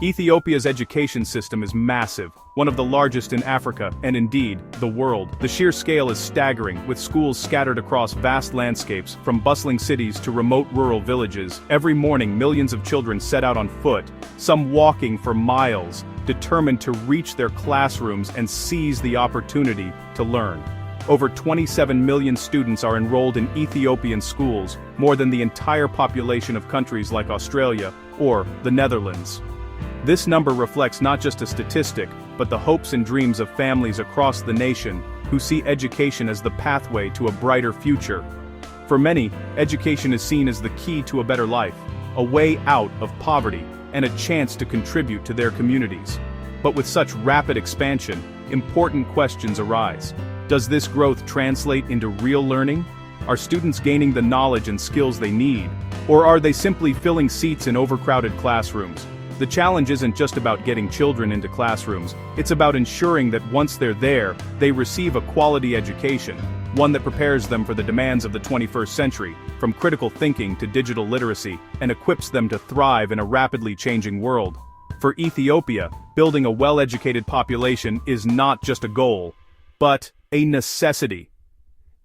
Ethiopia's education system is massive, one of the largest in Africa, and indeed, the world. The sheer scale is staggering, with schools scattered across vast landscapes, from bustling cities to remote rural villages. Every morning millions of children set out on foot, some walking for miles, determined to reach their classrooms and seize the opportunity to learn. Over 27 million students are enrolled in Ethiopian schools, more than the entire population of countries like Australia or the Netherlands. This number reflects not just a statistic, but the hopes and dreams of families across the nation who see education as the pathway to a brighter future. For many, education is seen as the key to a better life, a way out of poverty, and a chance to contribute to their communities. But with such rapid expansion, important questions arise. Does this growth translate into real learning? Are students gaining the knowledge and skills they need? Or are they simply filling seats in overcrowded classrooms? The challenge isn't just about getting children into classrooms, it's about ensuring that once they're there, they receive a quality education, one that prepares them for the demands of the 21st century, from critical thinking to digital literacy, and equips them to thrive in a rapidly changing world. For Ethiopia, building a well-educated population is not just a goal, but a necessity.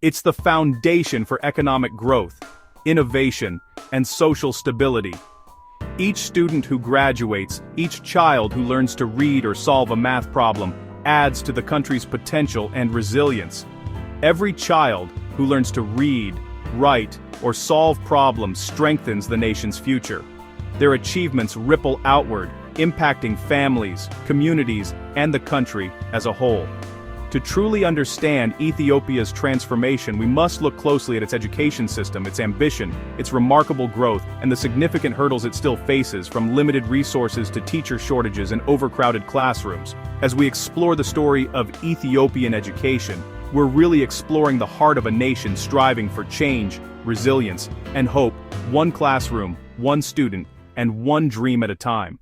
It's the foundation for economic growth, innovation, and social stability. Each student who graduates, each child who learns to read or solve a math problem, adds to the country's potential and resilience. Every child who learns to read, write, or solve problems strengthens the nation's future. Their achievements ripple outward, impacting families, communities, and the country as a whole. To truly understand Ethiopia's transformation, we must look closely at its education system, its ambition, its remarkable growth, and the significant hurdles it still faces, from limited resources to teacher shortages and overcrowded classrooms. As we explore the story of Ethiopian education, we're really exploring the heart of a nation striving for change, resilience, and hope, one classroom, one student, and one dream at a time.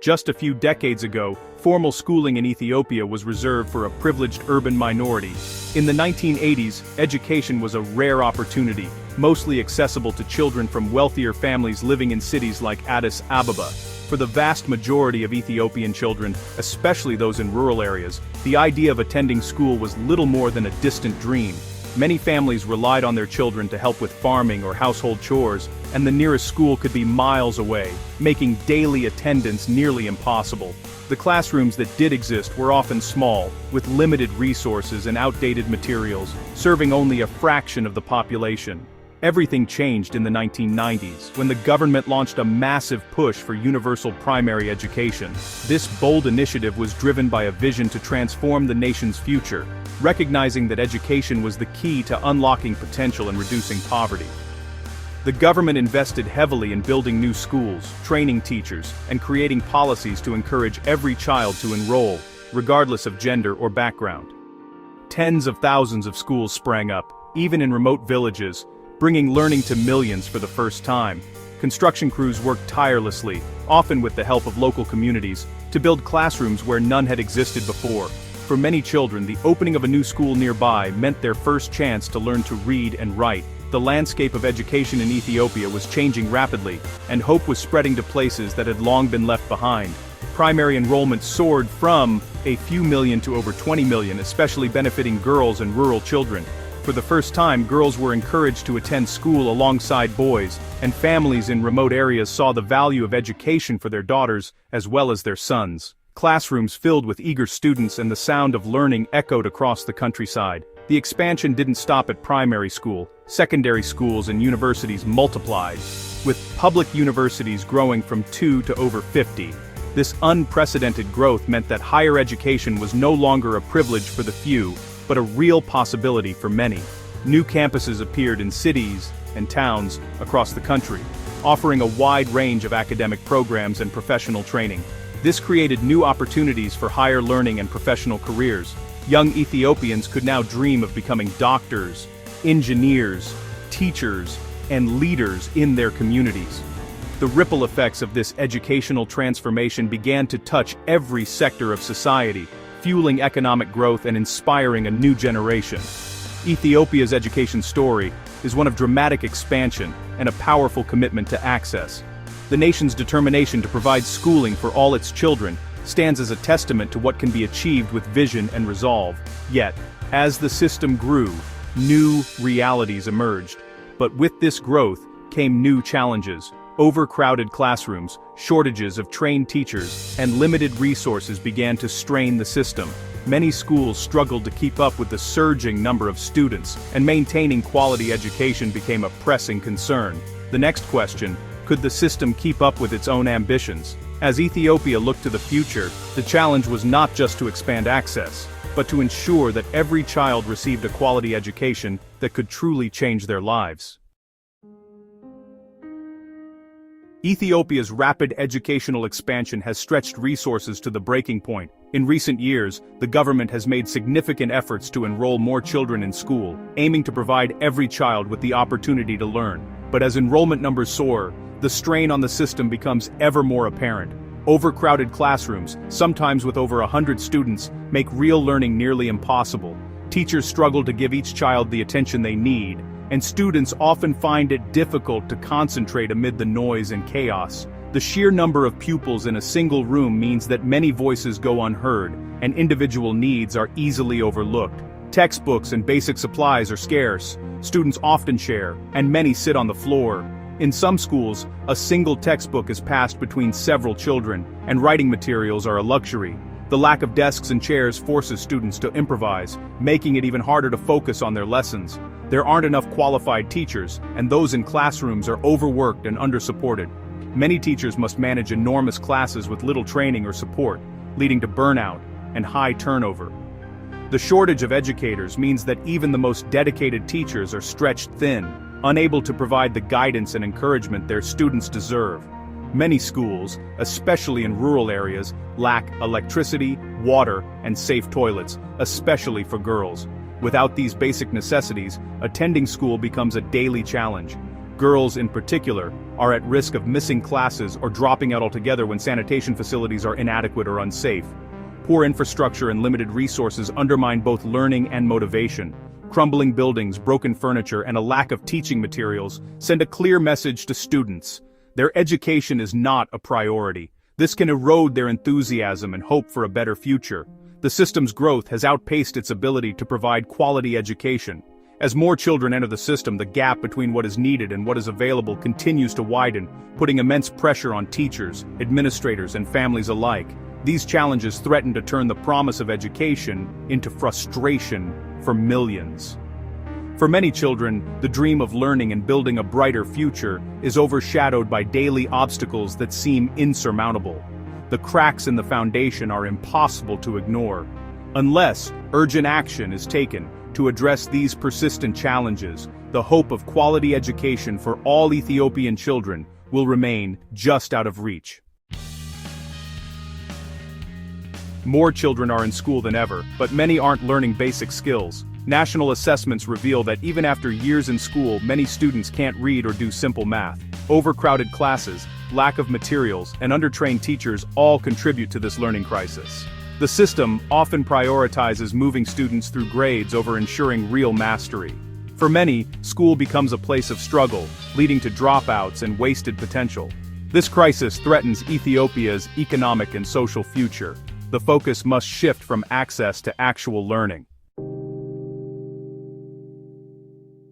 Just a few decades ago, formal schooling in Ethiopia was reserved for a privileged urban minority. In the 1980s, education was a rare opportunity, mostly accessible to children from wealthier families living in cities like Addis Ababa. For the vast majority of Ethiopian children, especially those in rural areas, the idea of attending school was little more than a distant dream. Many families relied on their children to help with farming or household chores, and the nearest school could be miles away, making daily attendance nearly impossible. The classrooms that did exist were often small, with limited resources and outdated materials, serving only a fraction of the population. Everything changed in the 1990s, when the government launched a massive push for universal primary education. This bold initiative was driven by a vision to transform the nation's future, recognizing that education was the key to unlocking potential and reducing poverty. The government invested heavily in building new schools, training teachers, and creating policies to encourage every child to enroll, regardless of gender or background. Tens of thousands of schools sprang up, even in remote villages, bringing learning to millions for the first time. Construction crews worked tirelessly, often with the help of local communities, to build classrooms where none had existed before. For many children, the opening of a new school nearby meant their first chance to learn to read and write. The landscape of education in Ethiopia was changing rapidly, and hope was spreading to places that had long been left behind. Primary enrollment soared from a few million to over 20 million, especially benefiting girls and rural children. For the first time, girls were encouraged to attend school alongside boys, and families in remote areas saw the value of education for their daughters as well as their sons. Classrooms filled with eager students and the sound of learning echoed across the countryside. The expansion didn't stop at primary school. Secondary schools and universities multiplied, with public universities growing from 2 to over 50. This unprecedented growth meant that higher education was no longer a privilege for the few, but a real possibility for many. New campuses appeared in cities and towns across the country, offering a wide range of academic programs and professional training. This created new opportunities for higher learning and professional careers. Young Ethiopians could now dream of becoming doctors, engineers, teachers, and leaders in their communities. The ripple effects of this educational transformation began to touch every sector of society, fueling economic growth and inspiring a new generation. Ethiopia's education story is one of dramatic expansion and a powerful commitment to access. the nation's determination to provide schooling for all its children stands as a testament to what can be achieved with vision and resolve. Yet, as the system grew, new realities emerged. But with this growth came new challenges. Overcrowded classrooms, shortages of trained teachers, and limited resources began to strain the system. Many schools struggled to keep up with the surging number of students, and maintaining quality education became a pressing concern. The next question: could the system keep up with its own ambitions? As Ethiopia looked to the future, the challenge was not just to expand access, but to ensure that every child received a quality education that could truly change their lives. Ethiopia's rapid educational expansion has stretched resources to the breaking point. In recent years, the government has made significant efforts to enroll more children in school, aiming to provide every child with the opportunity to learn. But as enrollment numbers soar, the strain on the system becomes ever more apparent. Overcrowded classrooms, sometimes with over 100 students, make real learning nearly impossible. Teachers struggle to give each child the attention they need, and students often find it difficult to concentrate amid the noise and chaos. The sheer number of pupils in a single room means that many voices go unheard, and individual needs are easily overlooked. Textbooks and basic supplies are scarce, students often share, and many sit on the floor. In some schools, a single textbook is passed between several children, and writing materials are a luxury. The lack of desks and chairs forces students to improvise, making it even harder to focus on their lessons. There aren't enough qualified teachers, and those in classrooms are overworked and under-supported. Many teachers must manage enormous classes with little training or support, leading to burnout and high turnover. The shortage of educators means that even the most dedicated teachers are stretched thin, unable to provide the guidance and encouragement their students deserve. Many schools, especially in rural areas, lack electricity, water, and safe toilets, especially for girls. Without these basic necessities, attending school becomes a daily challenge. Girls, in particular, are at risk of missing classes or dropping out altogether when sanitation facilities are inadequate or unsafe. Poor infrastructure and limited resources undermine both learning and motivation. Crumbling buildings, broken furniture, and a lack of teaching materials send a clear message to students. Their education is not a priority. This can erode their enthusiasm and hope for a better future. The system's growth has outpaced its ability to provide quality education. As more children enter the system, the gap between what is needed and what is available continues to widen, putting immense pressure on teachers, administrators, and families alike. These challenges threaten to turn the promise of education into frustration for millions. For many children, the dream of learning and building a brighter future is overshadowed by daily obstacles that seem insurmountable. The cracks in the foundation are impossible to ignore. Unless urgent action is taken to address these persistent challenges, the hope of quality education for all Ethiopian children will remain just out of reach. More children are in school than ever, but many aren't learning basic skills. National assessments reveal that even after years in school, many students can't read or do simple math. Overcrowded classes, lack of materials, and undertrained teachers all contribute to this learning crisis. The system often prioritizes moving students through grades over ensuring real mastery. For many, school becomes a place of struggle, leading to dropouts and wasted potential. This crisis threatens Ethiopia's economic and social future. The focus must shift from access to actual learning.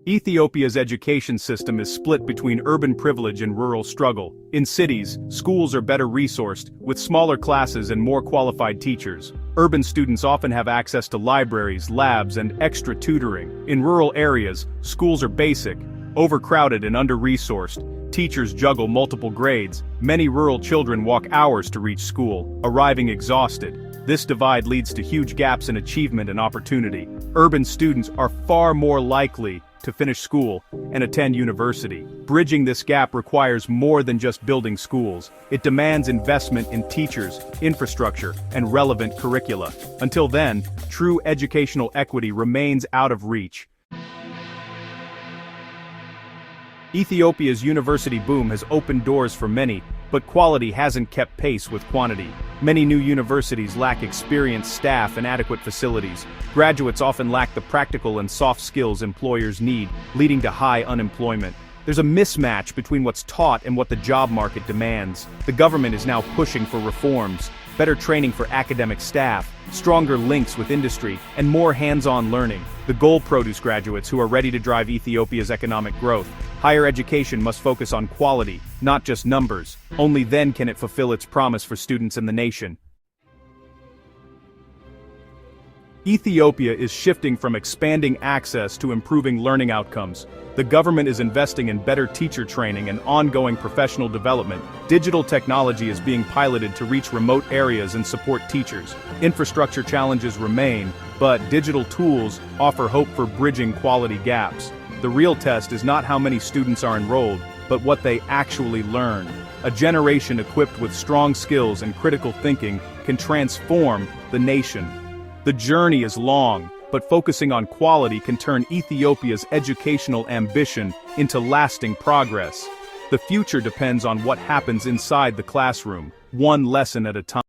Ethiopia's education system is split between urban privilege and rural struggle. In cities, schools are better resourced, with smaller classes and more qualified teachers. Urban students often have access to libraries, labs, and extra tutoring. In rural areas, schools are basic, overcrowded, and under-resourced. Teachers juggle multiple grades. Many rural children walk hours to reach school, arriving exhausted. This divide leads to huge gaps in achievement and opportunity. Urban students are far more likely to finish school and attend university. Bridging this gap requires more than just building schools. It demands investment in teachers, infrastructure, and relevant curricula. Until then, true educational equity remains out of reach. Ethiopia's university boom has opened doors for many, but quality hasn't kept pace with quantity. Many new universities lack experienced staff and adequate facilities. Graduates often lack the practical and soft skills employers need, leading to high unemployment. There's a mismatch between what's taught and what the job market demands. The government is now pushing for reforms, better training for academic staff, stronger links with industry, and more hands-on learning. The goal produce graduates who are ready to drive Ethiopia's economic growth. Higher education must focus on quality, not just numbers. Only then can it fulfill its promise for students and the nation. Ethiopia is shifting from expanding access to improving learning outcomes. The government is investing in better teacher training and ongoing professional development. Digital technology is being piloted to reach remote areas and support teachers. Infrastructure challenges remain, but digital tools offer hope for bridging quality gaps. The real test is not how many students are enrolled, but what they actually learn. A generation equipped with strong skills and critical thinking can transform the nation. The journey is long, but focusing on quality can turn Ethiopia's educational ambition into lasting progress. The future depends on what happens inside the classroom, one lesson at a time.